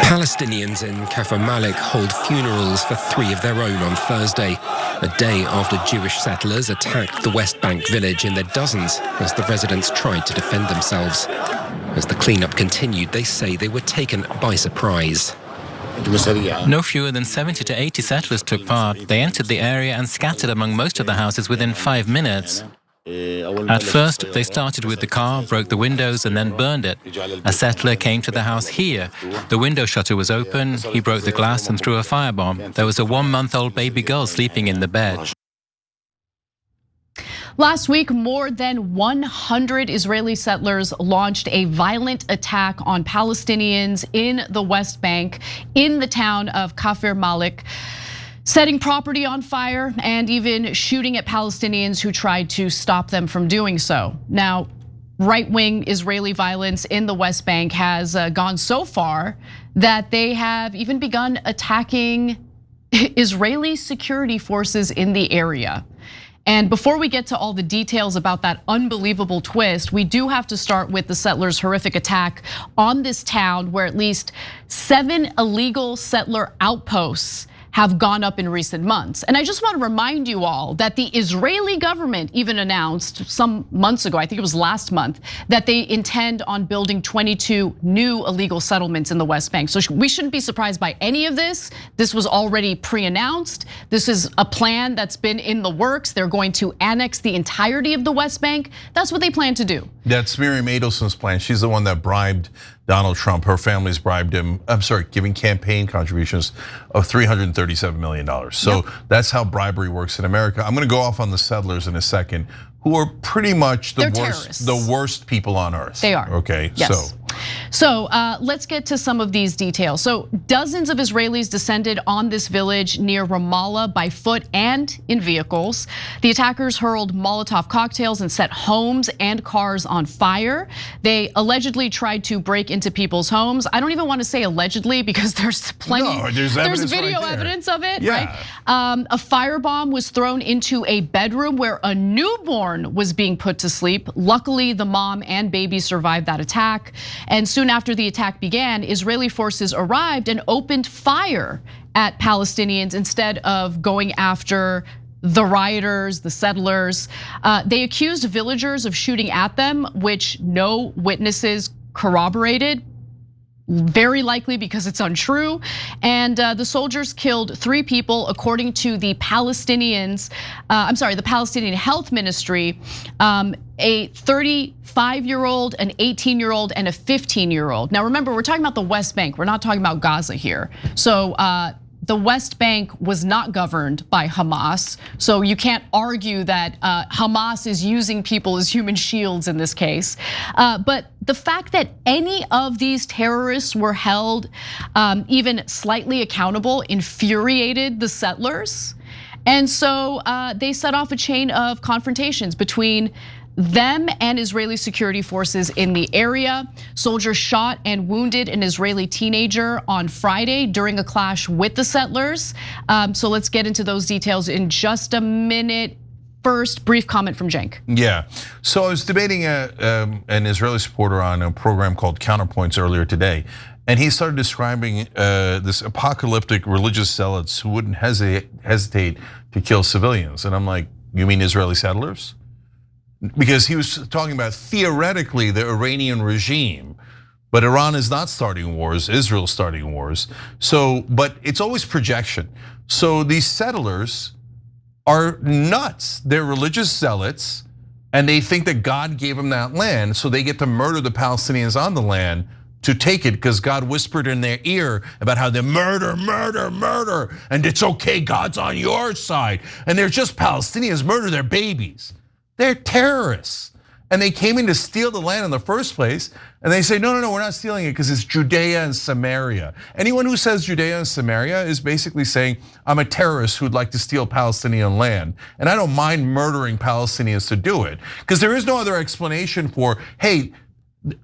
Palestinians in Kafr Malik hold funerals for 3 of their own on Thursday, a day after Jewish settlers attacked the West Bank village in their dozens as the residents tried to defend themselves. As the cleanup continued, they say they were taken by surprise. No fewer than 70 to 80 settlers took part. They entered the area and scattered among most of the houses within 5 minutes. At first, they started with the car, broke the windows and then burned it. A settler came to the house here. The window shutter was open, he broke the glass and threw a firebomb. There was a 1-month-old baby girl sleeping in the bed. Last week, more than 100 Israeli settlers launched a violent attack on Palestinians in the West Bank in the town of Kafr Malik, setting property on fire and even shooting at Palestinians who tried to stop them from doing so. Now, right-wing Israeli violence in the West Bank has gone so far that they have even begun attacking Israeli security forces in the area. And before we get to all the details about that unbelievable twist, we do have to start with the settlers' horrific attack on this town where at least 7 illegal settler outposts have gone up in recent months. And I just want to remind you all that the Israeli government even announced some months ago, I think it was last month, that they intend on building 22 new illegal settlements in the West Bank. So we shouldn't be surprised by any of this. This was already pre-announced. This is a plan that's been in the works. They're going to annex the entirety of the West Bank. That's what they plan to do. That's Miriam Adelson's plan. She's the one that bribed Donald Trump. Her family's bribed him, giving campaign contributions of $337 million. So That's how bribery works in America. I'm gonna go off on the settlers in a second, who are pretty much the worst people on earth. They are. Okay, yes. So let's get to some of these details. So dozens of Israelis descended on this village near Ramallah by foot and in vehicles. The attackers hurled Molotov cocktails and set homes and cars on fire. They allegedly tried to break into people's homes. I don't even want to say allegedly because there's plenty. No, there's video right evidence of it, yeah. right? A firebomb was thrown into a bedroom where a newborn was being put to sleep. Luckily, the mom and baby survived that attack. And soon after the attack began, Israeli forces arrived and opened fire at Palestinians instead of going after the rioters, the settlers. They accused villagers of shooting at them, which no witnesses corroborated. Very likely because it's untrue. And the soldiers killed 3 people according to the Palestinians, the Palestinian Health Ministry, a 35-year-old, an 18-year-old, and a 15-year-old. Now remember, we're talking about the West Bank. We're not talking about Gaza here. So the West Bank was not governed by Hamas. So you can't argue that Hamas is using people as human shields in this case. But the fact that any of these terrorists were held even slightly accountable infuriated the settlers. And so they set off a chain of confrontations between them and Israeli security forces in the area. Soldiers shot and wounded an Israeli teenager on Friday during a clash with the settlers. So let's get into those details in just a minute. First, brief comment from Cenk. Yeah, so I was debating an Israeli supporter on a program called Counterpoints earlier today. And he started describing this apocalyptic religious zealots who wouldn't hesitate to kill civilians. And I'm like, you mean Israeli settlers? Because he was talking about theoretically the Iranian regime, but Iran is not starting wars, Israel's starting wars. So, but it's always projection. So these settlers are nuts. They're religious zealots and they think that God gave them that land, so they get to murder the Palestinians on the land to take it because God whispered in their ear about how they murder, and it's okay, God's on your side. And they're just Palestinians, murder their babies. They're terrorists. And they came in to steal the land in the first place. And they say, no, we're not stealing it because it's Judea and Samaria. Anyone who says Judea and Samaria is basically saying, I'm a terrorist who'd like to steal Palestinian land. And I don't mind murdering Palestinians to do it. Because there is no other explanation for, hey,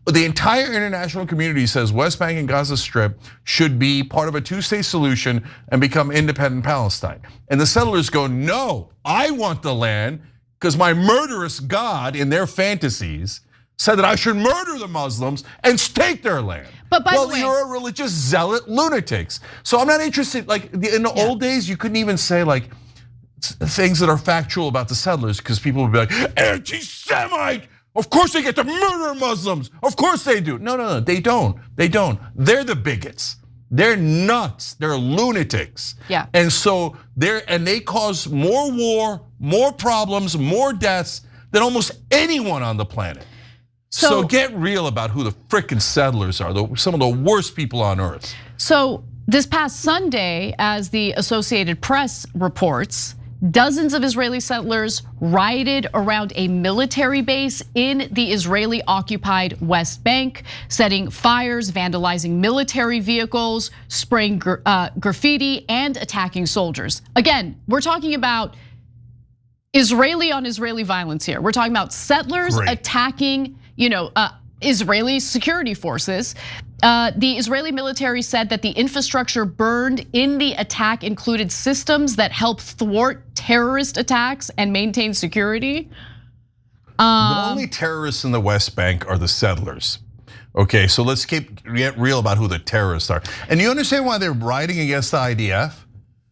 the entire international community says West Bank and Gaza Strip should be part of a 2-state solution and become independent Palestine. And the settlers go, no, I want the land, because my murderous God in their fantasies said that I should murder the Muslims and take their land. But by the way, you're a religious zealot lunatics. So I'm not interested, like in the old days, you couldn't even say like things that are factual about the settlers because people would be like, anti-Semite, of course they get to murder Muslims. Of course they do. No, they don't. They're the bigots. They're nuts. They're lunatics. Yeah. And so they cause more war, more problems, more deaths than almost anyone on the planet. So get real about who the frickin' settlers are, some of the worst people on earth. So this past Sunday, as the Associated Press reports, dozens of Israeli settlers rioted around a military base in the Israeli-occupied West Bank, setting fires, vandalizing military vehicles, spraying graffiti, and attacking soldiers. Again, we're talking about Israeli on Israeli violence here. We're talking about settlers attacking, Israeli security forces. The Israeli military said that the infrastructure burned in the attack included systems that help thwart terrorist attacks and maintain security. The only terrorists in the West Bank are the settlers. Okay, so let's get real about who the terrorists are. And you understand why they're rioting against the IDF?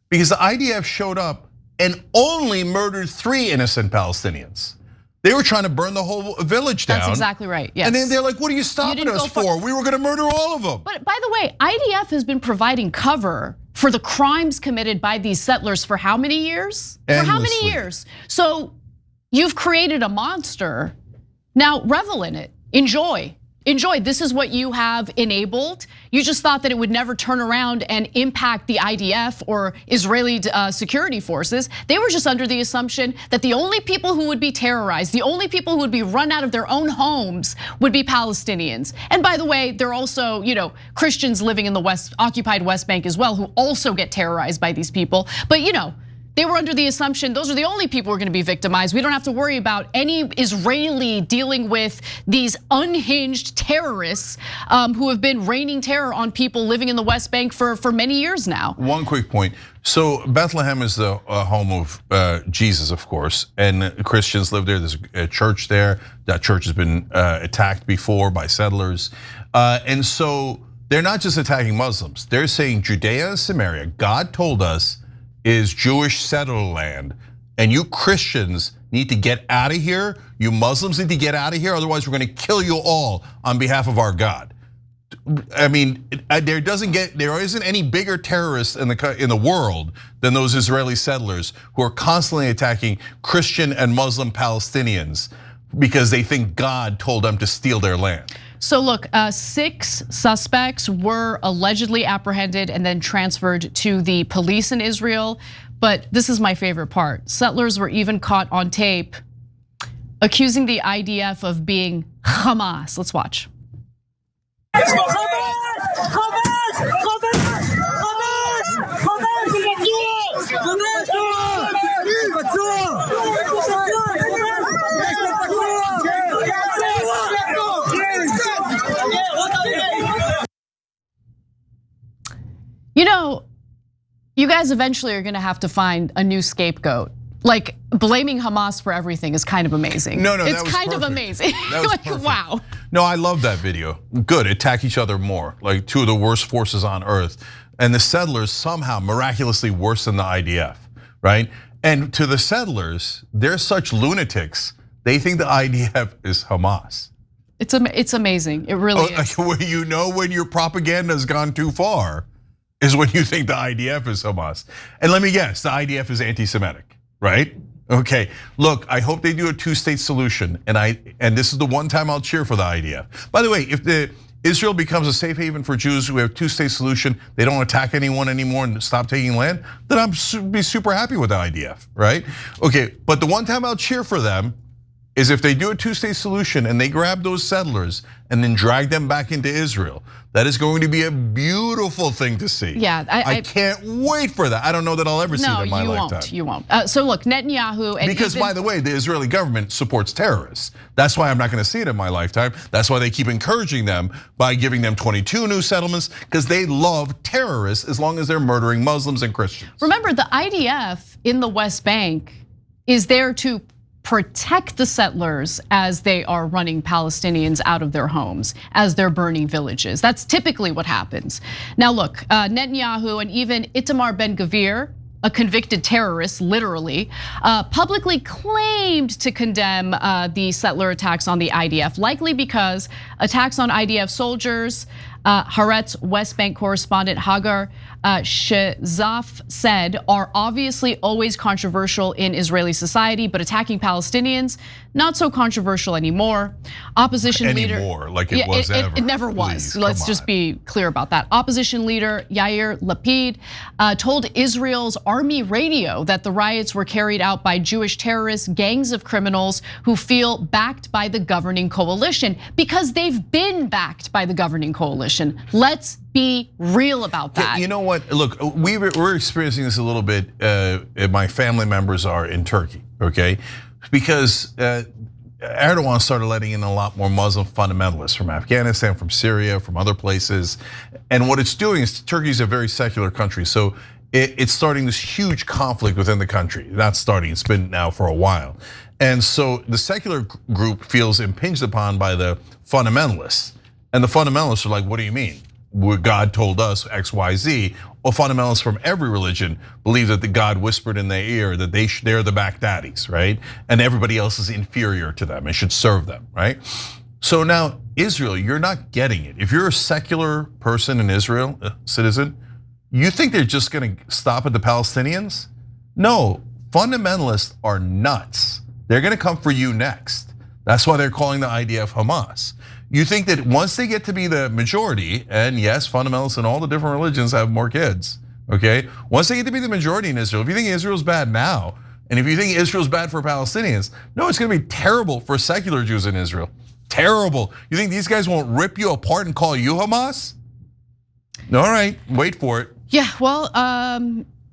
Because the IDF showed up and only murdered 3 innocent Palestinians. They were trying to burn the whole village down. That's exactly right, yes. And then they're like, what are you stopping us for? We were gonna murder all of them. But by the way, IDF has been providing cover for the crimes committed by these settlers for how many years? Endlessly. For how many years? So you've created a monster. Now revel in it, enjoy. This is what you have enabled. You just thought that it would never turn around and impact the IDF or Israeli security forces. They were just under the assumption that the only people who would be terrorized, the only people who would be run out of their own homes would be Palestinians. And by the way, there are also, Christians living in the occupied West Bank as well, who also get terrorized by these people. But they were under the assumption those are the only people who are gonna be victimized. We don't have to worry about any Israeli dealing with these unhinged terrorists who have been raining terror on people living in the West Bank for many years now. One quick point. So Bethlehem is the home of Jesus, of course, and Christians live there. There's a church there. That church has been attacked before by settlers. And so they're not just attacking Muslims. They're saying Judea and Samaria, God told us, is Jewish settler land, and you Christians need to get out of here. You Muslims need to get out of here, otherwise we're gonna kill you all on behalf of our God. I mean, there isn't any bigger terrorists in the world than those Israeli settlers who are constantly attacking Christian and Muslim Palestinians because they think God told them to steal their land. So look, 6 suspects were allegedly apprehended and then transferred to the police in Israel. But this is my favorite part. Settlers were even caught on tape accusing the IDF of being Hamas. Let's watch. You guys eventually are gonna have to find a new scapegoat. Like blaming Hamas for everything is kind of amazing. No, it's kind of amazing. Like, wow. No, I love that video. Good, attack each other more. Like 2 of the worst forces on earth. And the settlers somehow miraculously worse than the IDF, right? And to the settlers, they're such lunatics, they think the IDF is Hamas. It's amazing, it really is. You know when your propaganda has gone too far is when you think the IDF is Hamas. And let me guess, the IDF is anti-Semitic, right? Okay, look, I hope they do a 2-state solution, and this is the one time I'll cheer for the IDF. By the way, if Israel becomes a safe haven for Jews who have a 2-state solution, they don't attack anyone anymore and stop taking land, then I'll be super happy with the IDF, right? Okay, but the one time I'll cheer for them is if they do a 2-state solution and they grab those settlers and then drag them back into Israel. That is going to be a beautiful thing to see. Yeah, I can't wait for that. I don't know that I'll ever see it in my lifetime. You won't. So look, Netanyahu and because by the way, the Israeli government supports terrorists. That's why I'm not going to see it in my lifetime. That's why they keep encouraging them by giving them 22 new settlements because they love terrorists as long as they're murdering Muslims and Christians. Remember, the IDF in the West Bank is there to protect the settlers as they are running Palestinians out of their homes, as they're burning villages. That's typically what happens. Now look, Netanyahu and even Itamar Ben-Gvir, a convicted terrorist, literally, publicly claimed to condemn the settler attacks on the IDF, likely because attacks on IDF soldiers, Haaretz West Bank correspondent Hagar Shezaf said, are obviously always controversial in Israeli society, but attacking Palestinians, not so controversial anymore. Opposition leader, like it was ever. It never was. Please, Let's just be clear about that. Opposition leader Yair Lapid told Israel's army radio that the riots were carried out by Jewish terrorists, gangs of criminals who feel backed by the governing coalition, because they've been backed by the governing coalition. Let's be real about that. You know what? Look, we're experiencing this a little bit. My family members are in Turkey, okay? Because Erdogan started letting in a lot more Muslim fundamentalists from Afghanistan, from Syria, from other places. And what it's doing is, Turkey's a very secular country, so it's starting this huge conflict within the country. Not starting, it's been now for a while. And so the secular group feels impinged upon by the fundamentalists. And the fundamentalists are like, what do you mean? God told us X, Y, Z. Well, fundamentalists from every religion believe that the God whispered in their ear that they're the Baghdadis, right? And everybody else is inferior to them and should serve them, right? So now Israel, you're not getting it. If you're a secular person in Israel, a citizen, you think they're just gonna stop at the Palestinians? No, fundamentalists are nuts. They're gonna come for you next. That's why they're calling the IDF Hamas. You think that once they get to be the majority, and yes, fundamentalists in all the different religions have more kids, okay? Once they get to be the majority in Israel, if you think Israel's bad now, and if you think Israel's bad for Palestinians, no, it's gonna be terrible for secular Jews in Israel. Terrible. You think these guys won't rip you apart and call you Hamas? All right, wait for it. Yeah, well,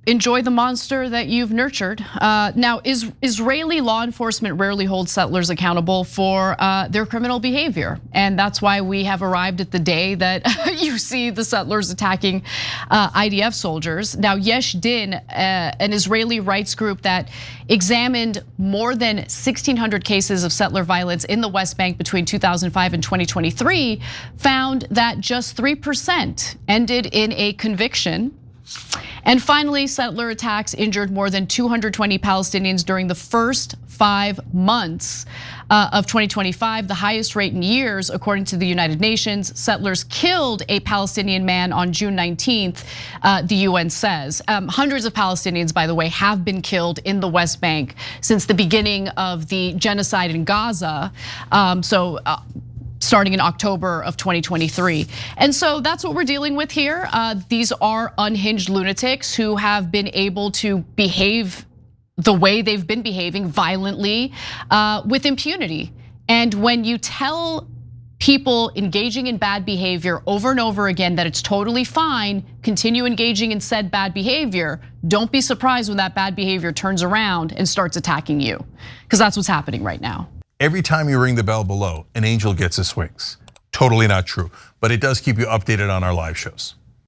enjoy the monster that you've nurtured. Now, Israeli law enforcement rarely holds settlers accountable for their criminal behavior. And that's why we have arrived at the day that you see the settlers attacking IDF soldiers. Now, Yesh Din, an Israeli rights group that examined more than 1,600 cases of settler violence in the West Bank between 2005 and 2023, found that just 3% ended in a conviction. And finally, settler attacks injured more than 220 Palestinians during the first 5 months of 2025, the highest rate in years, according to the United Nations. Settlers killed a Palestinian man on June 19th, the UN says. Hundreds of Palestinians, by the way, have been killed in the West Bank since the beginning of the genocide in Gaza. Starting in October of 2023. And so that's what we're dealing with here. These are unhinged lunatics who have been able to behave the way they've been behaving, violently, with impunity. And when you tell people engaging in bad behavior over and over again that it's totally fine, continue engaging in said bad behavior, don't be surprised when that bad behavior turns around and starts attacking you, because that's what's happening right now. Every time you ring the bell below, an angel gets his wings. Totally not true, but it does keep you updated on our live shows.